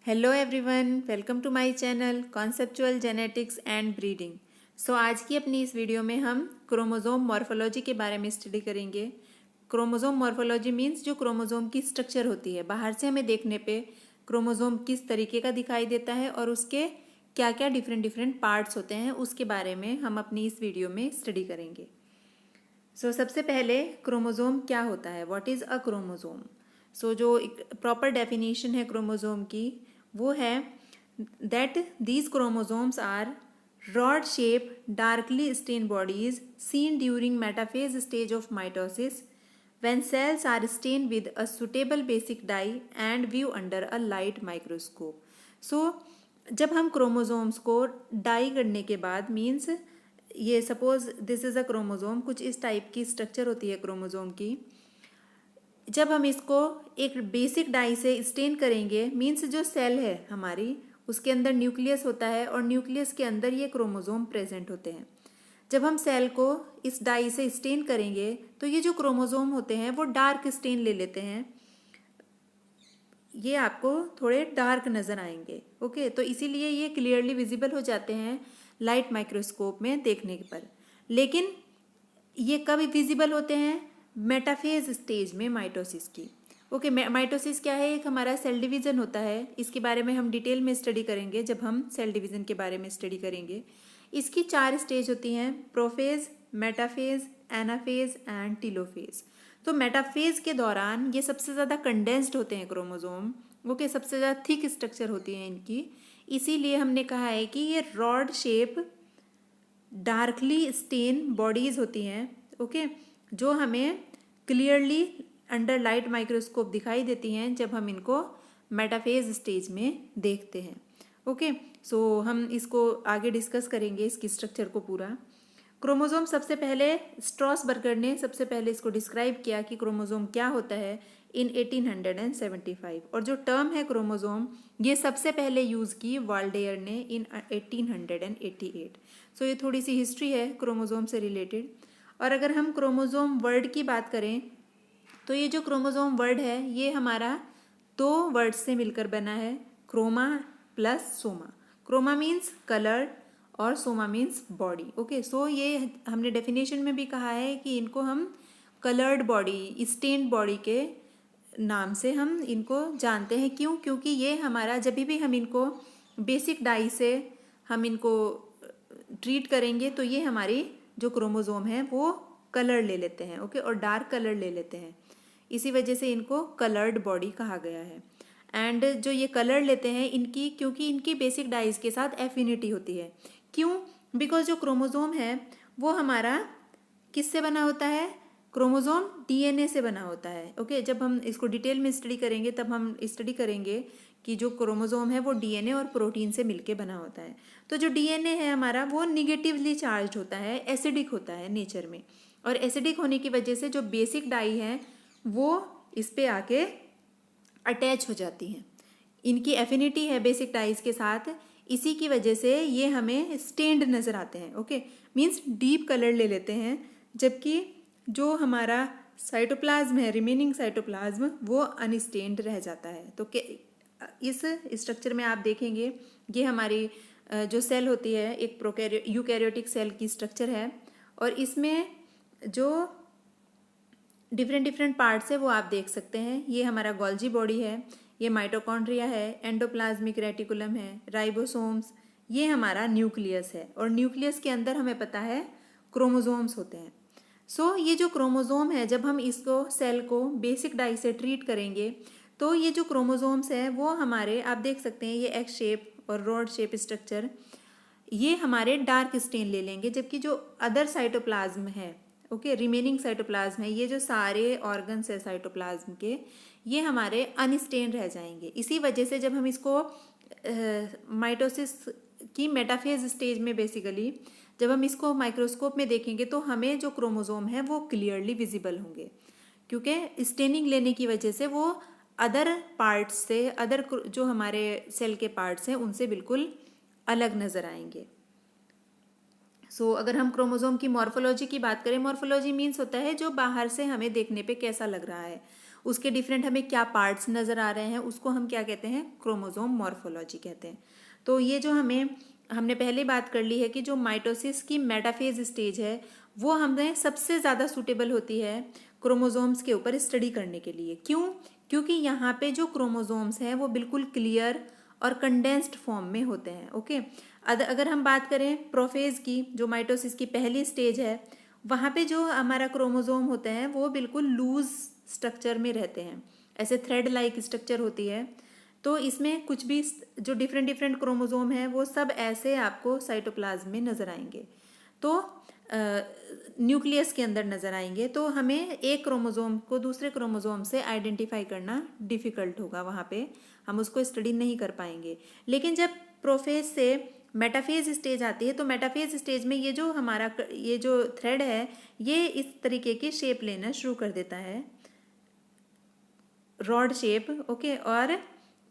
Hello everyone, welcome to my channel conceptual genetics and breeding. So आज की अपनी इस वीडियो में हम क्रोमोसोम मॉर्फोलॉजी के बारे में स्टडी करेंगे। क्रोमोसोम मॉर्फोलॉजी मीन्स जो क्रोमोसोम की स्ट्रक्चर होती है, बाहर से हमें देखने पे क्रोमोसोम किस तरीके का दिखाई देता है और उसके क्या क्या डिफरेंट पार्ट्स होते हैं, उसके बारे में हम अपनी इस वीडियो में स्टडी करेंगे। सबसे पहले क्रोमोसोम क्या होता है, व्हाट इज़ अ क्रोमोसोम। जो एक प्रॉपर डेफिनेशन है क्रोमोसोम की, वो है that these chromosomes are rod shape darkly stain bodies seen during metaphase stage of mitosis when cells are stained with a suitable basic dye and view under a light microscope। जब हम chromosomes को die करने के बाद means ये suppose this is a chromosome, कुछ इस type की स्ट्रक्चर होती है क्रोमोसोम की। जब हम इसको एक बेसिक डाई से स्टेन करेंगे मीन्स जो सेल है हमारी, उसके अंदर न्यूक्लियस होता है और न्यूक्लियस के अंदर ये क्रोमोसोम प्रेजेंट होते हैं। जब हम सेल को इस डाई से स्टेन करेंगे तो ये जो क्रोमोसोम होते हैं वो डार्क स्टेन ले लेते हैं, ये आपको थोड़े डार्क नज़र आएंगे। ओके, तो इसीलिए ये क्लियरली विजिबल हो जाते हैं लाइट माइक्रोस्कोप में देखने पर। लेकिन ये कब विजिबल होते हैं? मेटाफेज स्टेज में माइटोसिस की। ओके, माइटोसिस क्या है? एक हमारा सेल डिवीज़न होता है, इसके बारे में हम डिटेल में स्टडी करेंगे जब हम सेल डिवीज़न के बारे में स्टडी करेंगे। इसकी 4 स्टेज होती हैं, prophase, metaphase, anaphase and telophase. तो मेटाफेज के दौरान ये सबसे ज़्यादा कंडेंस्ड होते हैं क्रोमोसोम। ओके, सबसे ज़्यादा थिक स्ट्रक्चर होती है इनकी, इसीलिए हमने कहा है कि ये rod shape darkly stain bodies होती हैं। ओके, जो हमें क्लियरली अंडर लाइट माइक्रोस्कोप दिखाई देती हैं जब हम इनको मेटाफेज स्टेज में देखते हैं। ओके, हम इसको आगे डिस्कस करेंगे, इसकी स्ट्रक्चर को पूरा। क्रोमोसोम सबसे पहले स्ट्रॉसबर्गर ने सबसे पहले इसको डिस्क्राइब किया कि क्रोमोसोम क्या होता है इन 1875। और जो टर्म है क्रोमोसोम, ये सबसे पहले यूज़ की वाल्डेयर ने इन 1888। ये थोड़ी सी हिस्ट्री है क्रोमोसोम से रिलेटेड। और अगर हम क्रोमोसोम वर्ड की बात करें तो ये जो क्रोमोसोम वर्ड है ये हमारा 2 वर्ड से मिलकर बना है, chroma plus soma. Chroma means colour और सोमा मीन्स बॉडी। ओके, ये हमने डेफिनेशन में भी कहा है कि इनको हम कलर्ड बॉडी, स्टेन्ड बॉडी के नाम से हम इनको जानते हैं। क्यों? क्योंकि ये हमारा जब भी हम इनको बेसिक डाई से हम इनको ट्रीट करेंगे तो ये हमारी जो क्रोमोसोम है वो कलर ले लेते हैं। ओके, और डार्क कलर ले लेते हैं, इसी वजह से इनको कलर्ड बॉडी कहा गया है। एंड जो ये कलर लेते हैं इनकी, क्योंकि इनकी बेसिक डाइज के साथ एफिनिटी होती है। क्यों? बिकॉज जो क्रोमोसोम है वो हमारा किससे बना होता है? क्रोमोसोम डीएनए से बना होता है। ओके, जब हम इसको डिटेल में स्टडी करेंगे तब हम स्टडी करेंगे कि जो क्रोमोसोम है वो डीएनए और प्रोटीन से मिलके बना होता है। तो जो डीएनए है हमारा वो निगेटिवली चार्ज होता है, एसिडिक होता है नेचर में, और एसिडिक होने की वजह से जो बेसिक डाई है वो इस पे आके अटैच हो जाती हैं। इनकी एफिनिटी है बेसिक डाइज के साथ, इसी की वजह से ये हमें स्टेन्ड नज़र आते हैं। ओके, मीन्स डीप कलर ले लेते हैं, जबकि जो हमारा साइटोप्लाज्म है, रिमेनिंग साइटोप्लाज्म, वो अनस्टेन्ड रह जाता है। तो इस स्ट्रक्चर में आप देखेंगे ये हमारी जो सेल होती है एक यूकैरियोटिक सेल की स्ट्रक्चर है, और इसमें जो डिफरेंट पार्ट्स है वो आप देख सकते हैं। ये हमारा गोल्जी बॉडी है, ये माइटोकॉन्ड्रिया है, एंडोप्लाज्मिक रेटिकुलम है, राइबोसोम्स, ये हमारा न्यूक्लियस है, और न्यूक्लियस के अंदर हमें पता है क्रोमोसोम्स होते हैं। ये जो क्रोमोसोम है, जब हम इसको सेल को बेसिक डाई से ट्रीट करेंगे तो ये जो क्रोमोसोम्स है वो हमारे, आप देख सकते हैं ये एक्स शेप और रॉड शेप स्ट्रक्चर, ये हमारे डार्क स्टेन ले लेंगे, जबकि जो अदर साइटोप्लाज्म है, ओके, रिमेनिंग साइटोप्लाज्म है, ये जो सारे ऑर्गन्स है साइटोप्लाज्म के, ये हमारे अनस्टेन रह जाएंगे। इसी वजह से जब हम इसको माइटोसिस की मेटाफेज स्टेज में बेसिकली जब हम इसको माइक्रोस्कोप में देखेंगे तो हमें जो क्रोमोसोम है वो क्लियरली विजिबल होंगे, क्योंकि स्टेनिंग लेने की वजह से वो अदर पार्ट्स से, अदर जो हमारे सेल के पार्ट्स हैं उनसे बिल्कुल अलग नज़र आएंगे। अगर हम क्रोमोसोम की मॉर्फोलॉजी की बात करें, मॉर्फोलॉजी मीन्स होता है जो बाहर से हमें देखने पे कैसा लग रहा है, उसके डिफरेंट हमें क्या पार्ट्स नज़र आ रहे हैं, उसको हम क्या कहते हैं, क्रोमोसोम मॉर्फोलॉजी कहते हैं। तो ये जो हमने पहले बात कर ली है कि जो माइटोसिस की मेटाफेज स्टेज है वो हमें सबसे ज़्यादा सूटेबल होती है क्रोमोसोम्स के ऊपर स्टडी करने के लिए। क्यों? क्योंकि यहाँ पे जो क्रोमोसोम्स हैं वो बिल्कुल क्लियर और कंडेंस्ड फॉर्म में होते हैं। ओके, अगर हम बात करें प्रोफेज की, जो माइटोसिस की पहली स्टेज है, वहाँ पे जो हमारा क्रोमोसोम होते हैं वो बिल्कुल लूज स्ट्रक्चर में रहते हैं, ऐसे थ्रेड लाइक स्ट्रक्चर होती है। तो इसमें कुछ भी जो डिफरेंट डिफरेंट क्रोमोसोम है वो सब ऐसे आपको साइटोप्लाज्म में नज़र आएंगे, तो न्यूक्लियस के अंदर नज़र आएंगे। तो हमें एक क्रोमोसोम को दूसरे क्रोमोसोम से आइडेंटिफाई करना डिफ़िकल्ट होगा, वहाँ पे हम उसको स्टडी नहीं कर पाएंगे। लेकिन जब प्रोफेज से मेटाफेज स्टेज आती है तो मेटाफेज स्टेज में ये जो थ्रेड है ये इस तरीके की शेप लेना शुरू कर देता है, रॉड शेप। ओके, और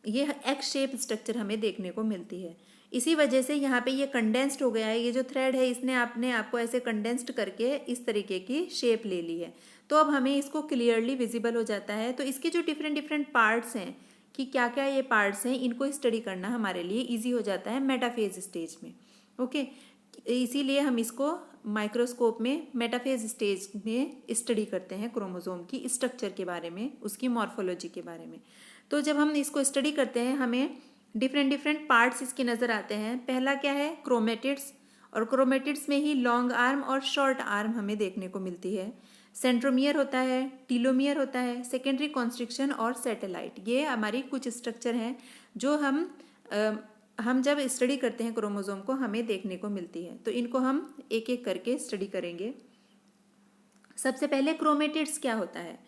ये एक्स शेप स्ट्रक्चर हमें देखने को मिलती है। इसी वजह से यहाँ पे ये कंडेंस्ड हो गया है, ये जो थ्रेड है इसने अपने आप को ऐसे कंडेंस्ड करके इस तरीके की शेप ले ली है। तो अब हमें इसको क्लियरली विजिबल हो जाता है। तो इसके जो डिफरेंट डिफरेंट पार्ट्स हैं कि क्या क्या ये पार्ट्स हैं, इनको स्टडी करना हमारे लिए ईजी हो जाता है मेटाफेज स्टेज में। ओके, इसीलिए हम इसको माइक्रोस्कोप में मेटाफेज स्टेज में स्टडी करते हैं, क्रोमोसोम की स्ट्रक्चर के बारे में, उसकी मॉर्फोलॉजी के बारे में। तो जब हम इसको स्टडी करते हैं हमें डिफरेंट डिफरेंट पार्ट्स इसके नज़र आते हैं। पहला क्या है, क्रोमेटिड्स, और क्रोमेटिड्स में ही लॉन्ग आर्म और शॉर्ट आर्म हमें देखने को मिलती है। सेंट्रोमियर होता है, टीलोमियर होता है, सेकेंडरी कॉन्स्ट्रिक्शन और सैटेलाइट। ये हमारी कुछ स्ट्रक्चर हैं जो हम जब स्टडी करते हैं क्रोमोसोम को हमें देखने को मिलती है। तो इनको हम एक एक करके स्टडी करेंगे। सबसे पहले क्रोमेटिड्स क्या होता है।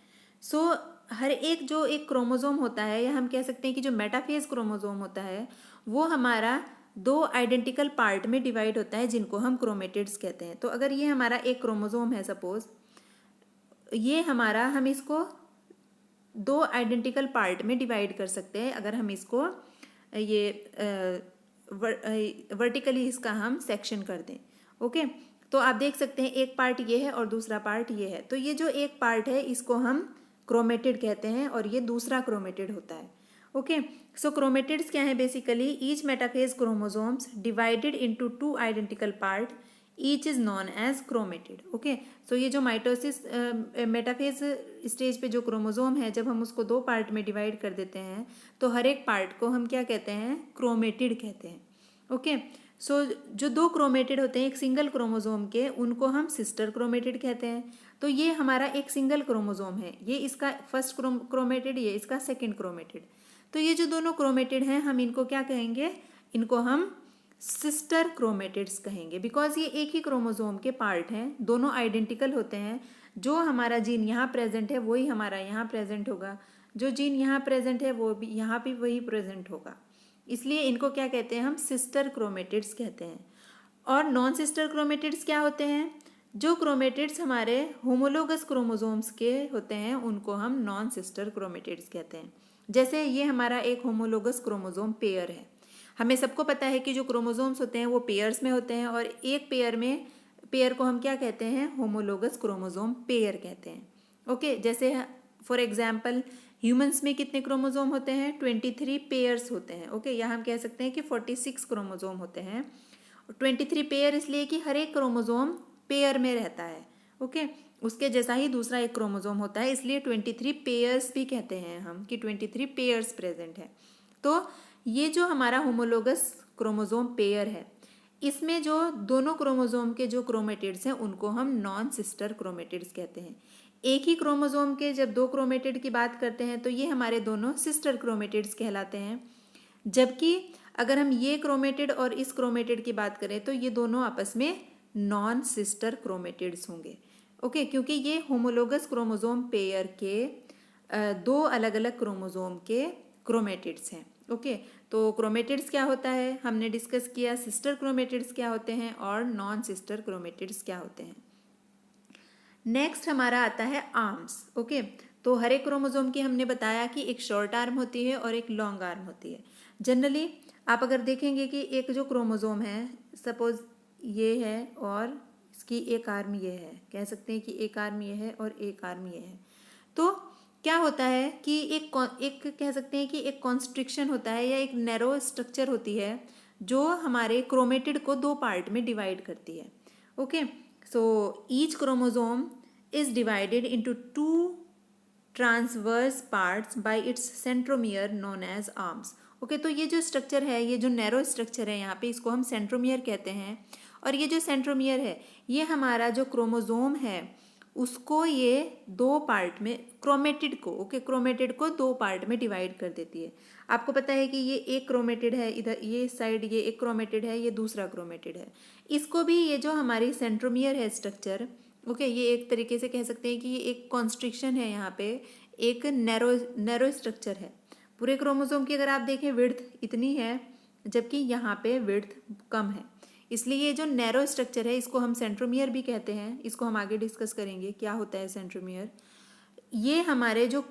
हर एक जो एक क्रोमोसोम होता है, या हम कह सकते हैं कि जो मेटाफेज क्रोमोसोम होता है वो हमारा 2 आइडेंटिकल पार्ट में डिवाइड होता है, जिनको हम क्रोमेटिड्स कहते हैं। तो अगर ये हमारा एक क्रोमोसोम है, सपोज ये हम इसको 2 आइडेंटिकल पार्ट में डिवाइड कर सकते हैं। अगर हम इसको वर्टिकली इसका हम सेक्शन कर दें। ओके, तो आप देख सकते हैं एक पार्ट ये है और दूसरा पार्ट ये है। तो ये जो एक पार्ट है इसको हम क्रोमेटिड कहते हैं और ये दूसरा क्रोमेटिड होता है। ओके, सो क्रोमेटिड्स क्या है, basically each metaphase chromosomes divided into 2 identical part, each is known as chromatid. Okay, so ये जो माइटोसिस मेटाफेज स्टेज पे जो क्रोमोसोम है, जब हम उसको 2 पार्ट में डिवाइड कर देते हैं तो हर एक पार्ट को हम क्या कहते हैं, क्रोमेटिड कहते हैं। ओके, सो जो 2 क्रोमेटिड होते हैं एक सिंगल क्रोमोसोम के, उनको हम सिस्टर क्रोमेटिड कहते हैं। तो ये हमारा एक सिंगल क्रोमोसोम है, ये इसका फर्स्ट क्रोमेटिड, ये इसका सेकंड क्रोमेटिड। तो ये जो दोनों क्रोमेटिड हैं हम इनको क्या कहेंगे, इनको हम सिस्टर क्रोमेटिड्स कहेंगे, बिकॉज ये एक ही क्रोमोसोम के पार्ट हैं, दोनों आइडेंटिकल होते हैं। जो हमारा जीन यहाँ प्रेजेंट है वही हमारा यहाँ प्रेजेंट होगा, जो जीन यहाँ प्रेजेंट है वो भी यहाँ भी वही प्रेजेंट होगा। इसलिए इनको क्या कहते हैं, हम सिस्टर क्रोमेटिड्स कहते हैं। और नॉन सिस्टर क्रोमेटिड्स क्या होते हैं, जो क्रोमेटिड्स हमारे होमोलोगस क्रोमोसोम्स के होते हैं उनको हम नॉन सिस्टर क्रोमेटिड्स कहते हैं। जैसे ये हमारा एक होमोलोगस क्रोमोसोम पेयर है। हमें सबको पता है कि जो क्रोमोसोम्स होते हैं वो पेयर्स में होते हैं, और एक पेयर को हम क्या कहते हैं, होमोलोगस क्रोमोसोम पेयर कहते हैं। ओके, जैसे फॉर एग्जाम्पल ह्यूमंस में कितने क्रोमोसोम होते हैं, 23 पेयर्स होते हैं। ओके, या हम कह सकते हैं कि 46 क्रोमोसोम होते हैं। 23 पेयर इसलिए कि हर एक क्रोमोसोम पेयर में रहता है। ओके, उसके जैसा ही दूसरा एक क्रोमोसोम होता है, इसलिए 23 पेयर्स भी कहते हैं हम कि 23 पेयर्स प्रेजेंट है। तो ये जो हमारा होमोलोगस क्रोमोसोम पेयर है, इसमें जो दोनों क्रोमोसोम के जो क्रोमेटिड्स हैं उनको हम नॉन सिस्टर क्रोमेटिड्स कहते हैं। एक ही क्रोमोसोम के जब 2 क्रोमेटिड की बात करते हैं तो ये हमारे दोनों सिस्टर क्रोमेटिड्स कहलाते हैं। जबकि अगर हम ये क्रोमेटिड और इस क्रोमेटिड की बात करें तो ये दोनों आपस में नॉन सिस्टर क्रोमेटिड्स होंगे। ओके, क्योंकि ये होमोलोगस क्रोमोसोम पेयर के 2 अलग अलग क्रोमोसोम के क्रोमेटिड्स हैं। ओके, तो क्रोमेटिड्स क्या होता है हमने डिस्कस किया, सिस्टर क्रोमेटिड्स क्या होते हैं और नॉन सिस्टर क्रोमेटिड्स क्या होते हैं। नेक्स्ट हमारा आता है आर्म्स। ओके, तो हर एक क्रोमोसोम की हमने बताया कि एक शॉर्ट आर्म होती है और एक लॉन्ग आर्म होती है। जनरली आप अगर देखेंगे कि एक जो क्रोमोसोम है, सपोज ये है और इसकी एक आर्म ये है, कह सकते हैं कि एक आर्म ये है और एक आर्म ये है। तो क्या होता है कि एक कह सकते हैं कि एक कॉन्स्ट्रिक्शन होता है या एक नैरो स्ट्रक्चर होती है जो हमारे क्रोमेटिड को दो पार्ट में डिवाइड करती है। Okay, so each chromosome is divided into two transverse parts by its centromere known as arms. Okay, तो ये जो स्ट्रक्चर है, ये जो नैरो स्ट्रक्चर है यहाँ पे, इसको हम सेंट्रोमियर कहते हैं। और ये जो सेंट्रोमियर है, ये हमारा जो क्रोमोसोम है उसको ये दो पार्ट में, क्रोमेटिड को, ओके, क्रोमेटिड को दो पार्ट में डिवाइड कर देती है। आपको पता है कि ये एक क्रोमेटिड है, इधर ये साइड ये एक क्रोमेटिड है, ये दूसरा क्रोमेटिड है। इसको भी ये जो हमारी सेंट्रोमियर है स्ट्रक्चर, ओके, ये एक तरीके से कह सकते हैं कि ये एक कॉन्स्ट्रिक्शन है, यहाँ पे एक नैरो स्ट्रक्चर है। पूरे क्रोमोसोम की अगर आप देखें विड्थ इतनी है, जबकि यहाँ पे विड्थ कम है, इसलिए ये जो नैरो स्ट्रक्चर है इसको हम सेंट्रोमियर भी कहते हैं। इसको हम आगे डिस्कस करेंगे क्या होता है सेंट्रोमियर। ये हमारे जो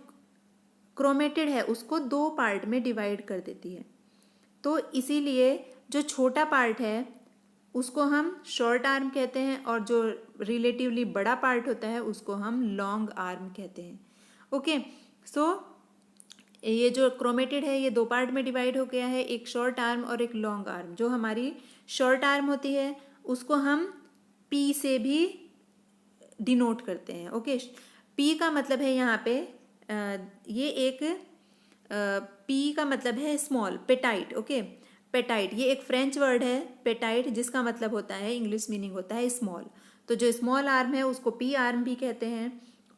क्रोमेटिड है उसको दो पार्ट में डिवाइड कर देती है। तो इसीलिए जो छोटा पार्ट है उसको हम शॉर्ट आर्म कहते हैं और जो रिलेटिवली बड़ा पार्ट होता है उसको हम लॉन्ग आर्म कहते हैं। ओके, सो ये जो क्रोमेटिड है ये दो पार्ट में डिवाइड हो गया है, एक शॉर्ट आर्म और एक लॉन्ग आर्म। जो हमारी शॉर्ट आर्म होती है उसको हम पी से भी डिनोट करते हैं। ओके, पी का मतलब है यहाँ पे ये एक पी का मतलब है स्मॉल, पेटाइट। ओके, पेटाइट ये एक फ्रेंच वर्ड है पेटाइट, जिसका मतलब होता है, इंग्लिश मीनिंग होता है स्मॉल। तो जो स्मॉल आर्म है उसको पी आर्म भी कहते हैं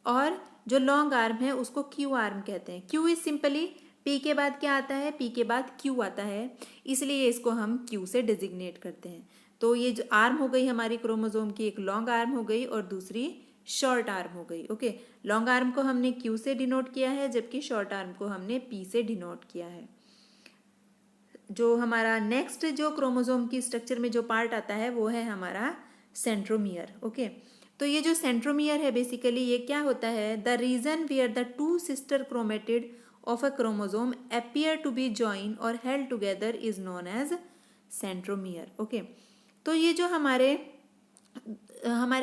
और जो लॉन्ग आर्म है उसको क्यू आर्म कहते हैं। क्यू इज सिंपली पी के बाद क्या आता है, पी के बाद क्यू आता है, इसलिए इसको हम क्यू से डिजिग्नेट करते हैं। तो ये जो आर्म हो गई हमारी क्रोमोसोम की, एक लॉन्ग आर्म हो गई और दूसरी शॉर्ट आर्म हो गई। ओके, लॉन्ग आर्म को हमने क्यू से डिनोट किया है जबकि शॉर्ट आर्म को हमने पी से डिनोट किया है। जो हमारा नेक्स्ट जो क्रोमोसोम की स्ट्रक्चर में जो पार्ट आता है वो है हमारा सेंट्रोमियर। ओके, तो ये जो सेंट्रोमियर है बेसिकली ये क्या होता है, the region where the two sister chromatid of a chromosome appear to be join और held together is known as centromere. Okay, तो ये जो हमारे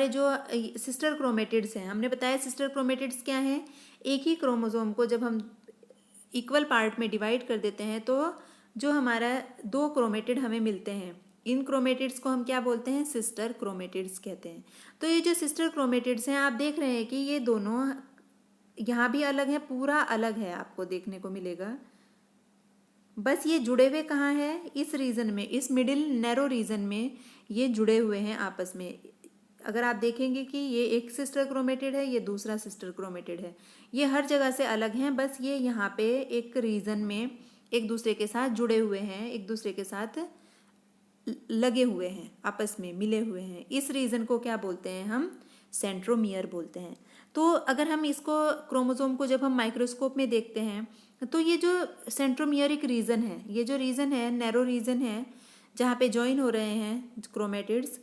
जो सिस्टर क्रोमेटिड्स हैं, हमने बताया सिस्टर क्रोमेटिड्स क्या हैं, एक ही क्रोमोसोम को जब हम इक्वल पार्ट में डिवाइड कर देते हैं तो जो हमारा दो क्रोमेटिड हमें मिलते हैं, इन क्रोमेटिड्स को हम क्या बोलते हैं, सिस्टर क्रोमेटिड्स कहते हैं। तो ये जो सिस्टर क्रोमेटिड्स हैं आप देख रहे हैं कि ये दोनों यहाँ भी अलग है, पूरा अलग है, आपको देखने को मिलेगा। बस ये जुड़े हुए कहाँ हैं, इस रीजन में, इस मिडिल नैरो रीजन में ये जुड़े हुए हैं आपस में। अगर आप देखेंगे कि ये एक सिस्टर क्रोमेटिड है, ये दूसरा सिस्टर क्रोमेटिड है, ये हर जगह से अलग हैं, बस ये यहाँ पे एक रीजन में एक दूसरे के साथ जुड़े हुए हैं, एक दूसरे के साथ लगे हुए हैं, आपस में मिले हुए हैं। इस रीजन को क्या बोलते हैं, हम सेंट्रोमियर बोलते हैं। तो अगर हम इसको क्रोमोसोम को जब हम माइक्रोस्कोप में देखते हैं तो ये जो सेंट्रोमियरिक रीजन है, ये जो रीजन है नैरो रीजन है जहाँ पे जॉइन हो रहे हैं क्रोमेटिड्स,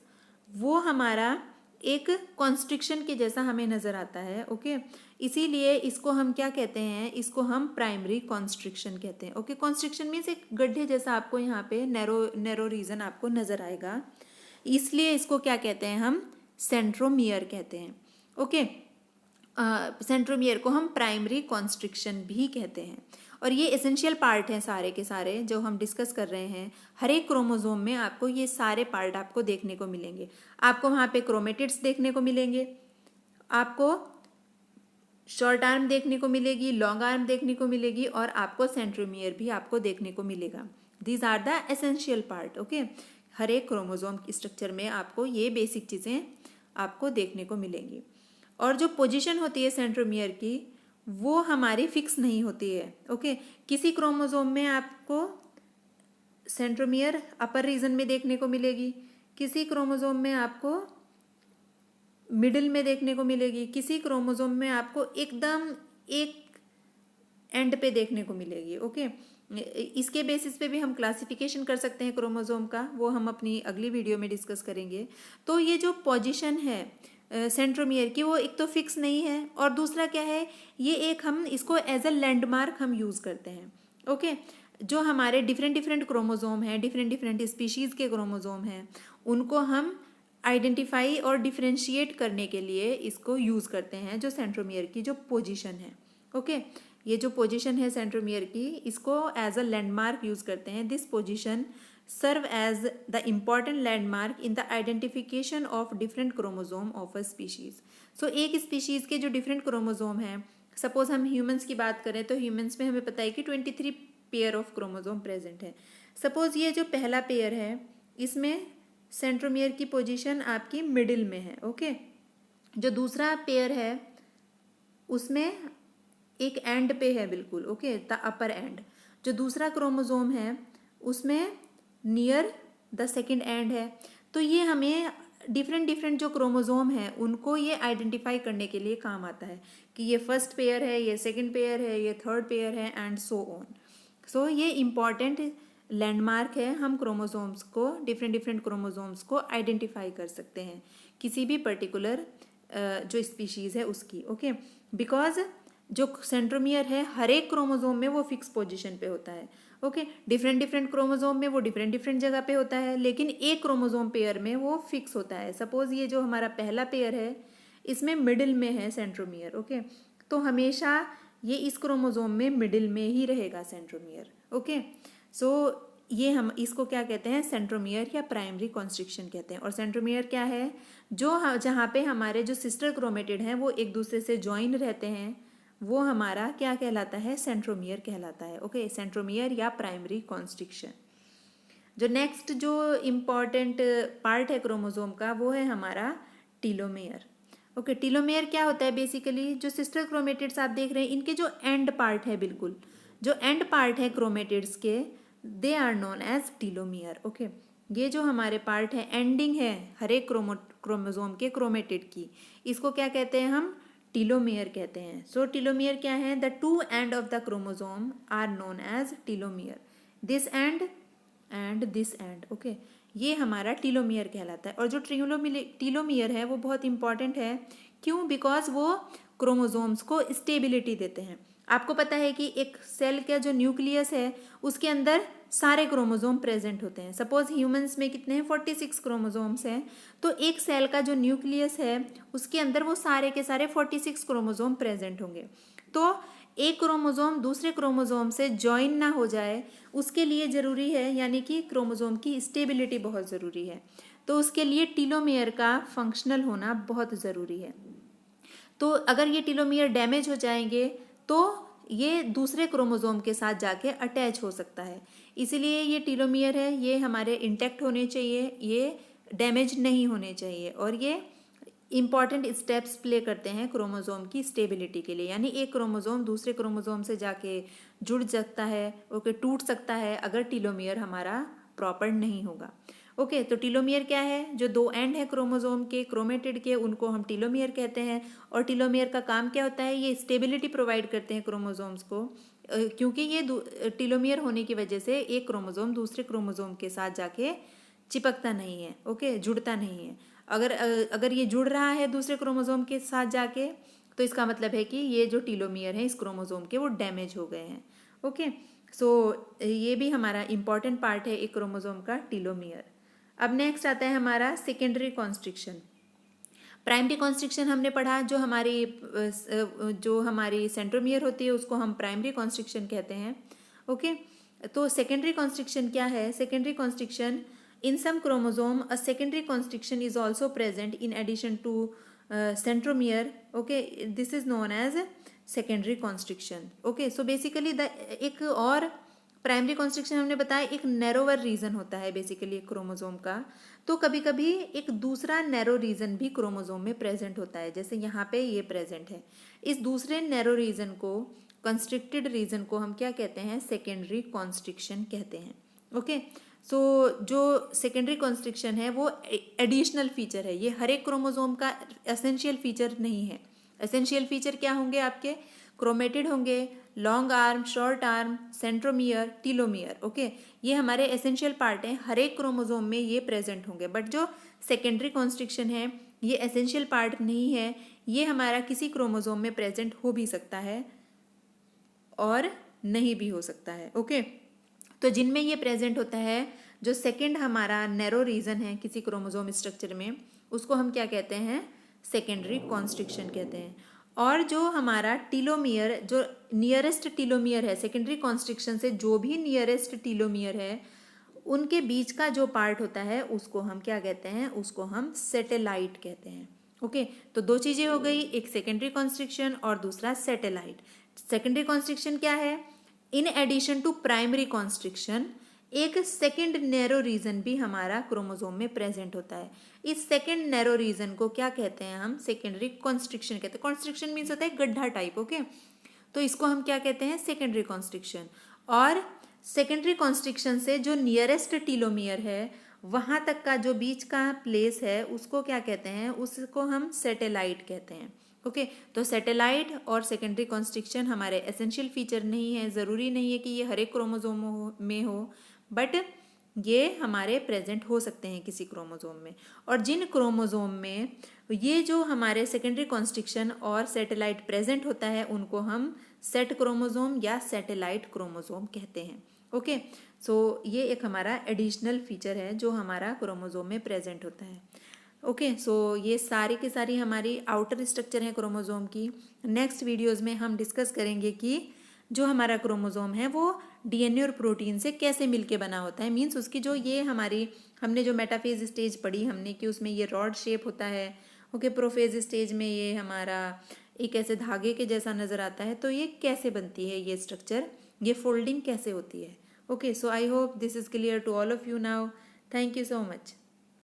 वो हमारा एक कॉन्स्ट्रिक्शन के जैसा हमें नज़र आता है। ओके, इसीलिए इसको हम क्या कहते हैं, इसको हम प्राइमरी कॉन्स्ट्रिक्शन कहते हैं। ओके, कॉन्स्ट्रिक्शन मीन्स एक गड्ढे जैसा आपको यहाँ पे नैरो रीजन आपको नज़र आएगा, इसलिए इसको क्या कहते हैं, हम सेंट्रोमियर कहते हैं। ओके, सेंट्रोमियर को हम प्राइमरी कॉन्स्ट्रिक्शन भी कहते हैं और ये एसेंशियल पार्ट हैं सारे के सारे जो हम डिस्कस कर रहे हैं। हर एक क्रोमोसोम में आपको ये सारे पार्ट आपको देखने को मिलेंगे। आपको वहाँ पे क्रोमेटिड्स देखने को मिलेंगे, आपको शॉर्ट आर्म देखने को मिलेगी, लॉन्ग आर्म देखने को मिलेगी और आपको सेंट्रोमियर भी आपको देखने को मिलेगा। These are the essential part. Okay, हर एक क्रोमोसोम की स्ट्रक्चर में आपको ये बेसिक चीज़ें आपको देखने को मिलेंगी। और जो पोजीशन होती है सेंट्रोमियर की वो हमारी फिक्स नहीं होती है। ओके, किसी क्रोमोसोम में आपको सेंट्रोमियर अपर रीजन में देखने को मिलेगी, किसी क्रोमोसोम में आपको मिडिल में देखने को मिलेगी, किसी क्रोमोसोम में आपको एकदम एक एंड पे देखने को मिलेगी। ओके, इसके बेसिस पे भी हम क्लासिफिकेशन कर सकते हैं क्रोमोसोम का, वो हम अपनी अगली वीडियो में डिस्कस करेंगे। तो ये जो पोजीशन है सेंट्रोमियर की वो एक तो फिक्स नहीं है और दूसरा क्या है, ये एक हम इसको एज अ लैंडमार्क हम यूज़ करते हैं। ओके, जो हमारे डिफरेंट क्रोमोसोम हैं, डिफरेंट स्पीशीज़ के क्रोमोसोम हैं, उनको हम आइडेंटिफाई और डिफरेंशिएट करने के लिए इसको यूज़ करते हैं, जो सेंट्रोमियर की जो पोजीशन है। ओके। ये जो पोजीशन है सेंट्रोमियर की, इसको एज अ लैंडमार्क यूज करते हैं। This position serve as the important landmark in the identification of different chromosome of a species. So एक स्पीशीज के जो डिफरेंट क्रोमोजोम हैं, सपोज हम ह्यूमंस की बात करें तो ह्यूमंस में हमें पता है कि 23 पेयर ऑफ क्रोमोजोम प्रेजेंट है। सपोज ये जो पहला पेयर है, इसमें सेंट्रोमियर की पोजीशन आपकी मिडिल में है। ओके। जो दूसरा पेयर है उसमें एक एंड पे है बिल्कुल। Okay, the upper and. जो दूसरा क्रोमोजोम है उसमें नियर द सेकंड एंड है। तो ये हमें डिफरेंट जो क्रोमोजोम है उनको ये आइडेंटिफाई करने के लिए काम आता है कि ये फर्स्ट पेयर है, ये सेकंड पेयर है, ये थर्ड पेयर है एंड सो ऑन। सो ये इम्पॉर्टेंट लैंडमार्क है। हम क्रोमोजोम्स को, डिफरेंट क्रोमोजोम्स को आइडेंटिफाई कर सकते हैं किसी भी पर्टिकुलर जो स्पीशीज़ है उसकी। ओके, बिकॉज जो सेंट्रोमियर है हर एक क्रोमोजोम में वो फिक्स पोजीशन पे होता है। ओके, डिफरेंट क्रोमोजोम में वो डिफरेंट जगह पे होता है, लेकिन एक क्रोमोजोम पेयर में वो फिक्स होता है। सपोज ये जो हमारा पहला पेयर है इसमें मिडिल में है सेंट्रोमियर। ओके, तो हमेशा ये इस क्रोमोजोम में मिडिल में ही रहेगा सेंट्रोमियर। ओके, सो ये हम इसको क्या कहते हैं, सेंट्रोमियर या प्राइमरी कॉन्स्ट्रिक्शन कहते हैं। और सेंट्रोमियर क्या है, जो जहाँ पे हमारे जो सिस्टर क्रोमेटिड हैं वो एक दूसरे से ज्वाइन रहते हैं, वो हमारा क्या कहलाता है, सेंट्रोमियर कहलाता है। ओके, सेंट्रोमियर या प्राइमरी कॉन्स्ट्रिक्शन। जो नेक्स्ट जो इम्पॉर्टेंट पार्ट है क्रोमोजोम का वो है हमारा टीलोमेयर। ओके, टीलोमेयर क्या होता है, बेसिकली जो सिस्टर क्रोमेटिड्स आप देख रहे हैं इनके जो एंड पार्ट है, बिल्कुल जो एंड पार्ट है क्रोमेटिड्स के, they are known as telomere. Okay, ये जो हमारे पार्ट है, एंडिंग है हर एक क्रोमोजोम के क्रोमेटिड की, इसको क्या कहते हैं हम, टीलोमियर कहते हैं। सो टीलोमियर क्या है, the two end of the chromosome are known as telomere, this end and this end. Okay, ये हमारा टीलोमियर कहलाता है। और जो टीलोमियर है वो बहुत इंपॉर्टेंट है। क्यों, बिकॉज वो क्रोमोजोम्स को स्टेबिलिटी देते हैं। आपको पता है कि एक सेल का जो न्यूक्लियस है उसके अंदर सारे क्रोमोजोम प्रेजेंट होते हैं। सपोज ह्यूमंस में कितने हैं, 46 क्रोमोजोम्स हैं। तो एक सेल का जो न्यूक्लियस है उसके अंदर वो सारे के सारे 46 क्रोमोजोम प्रेजेंट होंगे। तो एक क्रोमोजोम दूसरे क्रोमोजोम से ज्वाइन ना हो जाए उसके लिए ज़रूरी है, यानी कि क्रोमोजोम की स्टेबिलिटी बहुत ज़रूरी है। तो उसके लिए टीलोमियर का फंक्शनल होना बहुत ज़रूरी है। तो अगर ये टीलोमियर डैमेज हो जाएंगे तो ये दूसरे क्रोमोजोम के साथ जाके अटैच हो सकता है। इसीलिए ये टीलोमियर है, ये हमारे इंटैक्ट होने चाहिए, ये डैमेज नहीं होने चाहिए। और ये इंपॉर्टेंट स्टेप्स प्ले करते हैं क्रोमोजोम की स्टेबिलिटी के लिए। यानी एक क्रोमोजोम दूसरे क्रोमोजोम से जाके जुड़ सकता है, ओके, टूट सकता है अगर टीलोमियर हमारा प्रॉपर नहीं होगा। ओके, तो टीलोमियर क्या है, जो दो एंड है क्रोमोजोम के क्रोमेटिड के, उनको हम टीलोमियर कहते हैं। और टीलोमियर का काम क्या होता है, ये स्टेबिलिटी प्रोवाइड करते हैं क्रोमोजोम्स को, क्योंकि ये टीलोमियर होने की वजह से एक क्रोमोजोम दूसरे क्रोमोजोम के साथ जाके चिपकता नहीं है। ओके, जुड़ता नहीं है। अगर ये जुड़ रहा है दूसरे क्रोमोजोम के साथ जाके तो इसका मतलब है कि ये जो टीलोमियर है इस क्रोमोजोम के वो डैमेज हो गए हैं। ओके, सो ये भी हमारा इंपॉर्टेंट पार्ट है एक क्रोमोजोम का, टीलोमियर। अब नेक्स्ट आता है हमारा सेकेंडरी कॉन्स्ट्रिक्शन। प्राइमरी कॉन्स्ट्रिक्शन हमने पढ़ा, जो हमारी सेंट्रोमियर होती है उसको हम प्राइमरी कॉन्स्ट्रिक्शन कहते हैं। ओके, तो सेकेंडरी कॉन्स्ट्रिक्शन क्या है, secondary constriction, in some chromosome a secondary constriction is also present in addition to centromere. Okay, this is known as secondary constriction. Okay, so basically एक और प्राइमरी कॉन्स्ट्रिक्शन हमने बताया एक नैरोवर रीजन होता है basically एक क्रोमोजोम का। तो कभी कभी एक दूसरा नैरो रीजन भी क्रोमोजोम में प्रेजेंट होता है, जैसे यहाँ पे ये प्रेजेंट है। इस दूसरे नैरो रीजन को, कंस्ट्रिक्टेड रीजन को हम क्या कहते हैं, सेकेंडरी कॉन्स्ट्रिक्शन कहते हैं। ओके, सो जो सेकेंडरी कॉन्स्ट्रिक्शन है वो एडिशनल फीचर है, ये हर एक क्रोमोजोम का एसेंशियल फीचर नहीं है। एसेंशियल फीचर क्या होंगे आपके, क्रोमेटिड होंगे, long arm, short arm, centromere, telomere. Okay, ये हमारे एसेंशियल पार्ट हैं, हर एक क्रोमोजोम में ये प्रेजेंट होंगे। बट जो सेकेंडरी कॉन्स्ट्रिक्शन है ये एसेंशियल पार्ट नहीं है, ये हमारा किसी क्रोमोजोम में प्रेजेंट हो भी सकता है और नहीं भी हो सकता है। ओके, तो जिनमें ये प्रेजेंट होता है, जो सेकंड हमारा नैरो रीजन है किसी क्रोमोजोम स्ट्रक्चर में, उसको हम क्या कहते हैं, सेकेंडरी कॉन्स्ट्रिक्शन कहते हैं। और जो हमारा टीलोमियर, जो नियरेस्ट टीलोमियर है, सेकेंडरी कॉन्स्ट्रिक्शन से जो भी नियरेस्ट टीलोमियर है, उनके बीच का जो पार्ट होता है उसको हम क्या कहते हैं, उसको हम सैटेलाइट कहते हैं। ओके, तो दो चीजें हो गई, एक सेकेंडरी कॉन्स्ट्रिक्शन और दूसरा सैटेलाइट। सेकेंडरी कॉन्स्ट्रिक्शन क्या है, in addition to primary constriction एक सेकेंड नैरो रीजन भी हमारा क्रोमोसोम में प्रेजेंट होता है। इस सेकेंड नैरो रीजन को क्या कहते हैं, हम सेकेंडरी कॉन्स्ट्रिक्शन कहते हैं। कॉन्स्ट्रिक्शन मीन्स होता है गड्ढा टाइप। ओके, तो इसको हम क्या कहते हैं, सेकेंडरी कॉन्स्ट्रिक्शन। और सेकेंडरी कॉन्स्ट्रिक्शन से जो नियरेस्ट टीलोमियर है वहां तक का जो बीच का प्लेस है उसको क्या कहते हैं, उसको हम सैटेलाइट कहते हैं। ओके, तो सैटेलाइट और सेकेंडरी कॉन्स्ट्रिक्शन हमारे एसेंशियल फीचर नहीं है, ज़रूरी नहीं है कि ये हर एक क्रोमोसोम में हो, बट ये हमारे प्रेजेंट हो सकते हैं किसी क्रोमोसोम में। और जिन क्रोमोसोम में ये जो हमारे सेकेंडरी कॉन्स्ट्रिक्शन और सैटेलाइट प्रेजेंट होता है उनको हम सेट क्रोमोसोम या सैटेलाइट क्रोमोसोम कहते हैं। ओके, सो ये एक हमारा एडिशनल फीचर है जो हमारा क्रोमोसोम में प्रेजेंट होता है। ओके, सो ये सारी की सारी हमारी आउटर स्ट्रक्चर है क्रोमोसोम की। नेक्स्ट वीडियोस में हम डिस्कस करेंगे कि जो हमारा क्रोमोसोम है वो डीएनए और प्रोटीन से कैसे मिलके बना होता है। मीन्स उसकी जो ये हमारी, हमने जो मेटाफेज स्टेज पढ़ी हमने कि उसमें ये रॉड शेप होता है। ओके, प्रोफेज स्टेज में ये हमारा एक ऐसे धागे के जैसा नज़र आता है। तो ये कैसे बनती है ये स्ट्रक्चर, ये फोल्डिंग कैसे होती है। Okay, so I hope this is clear to all of you now. Thank you so much.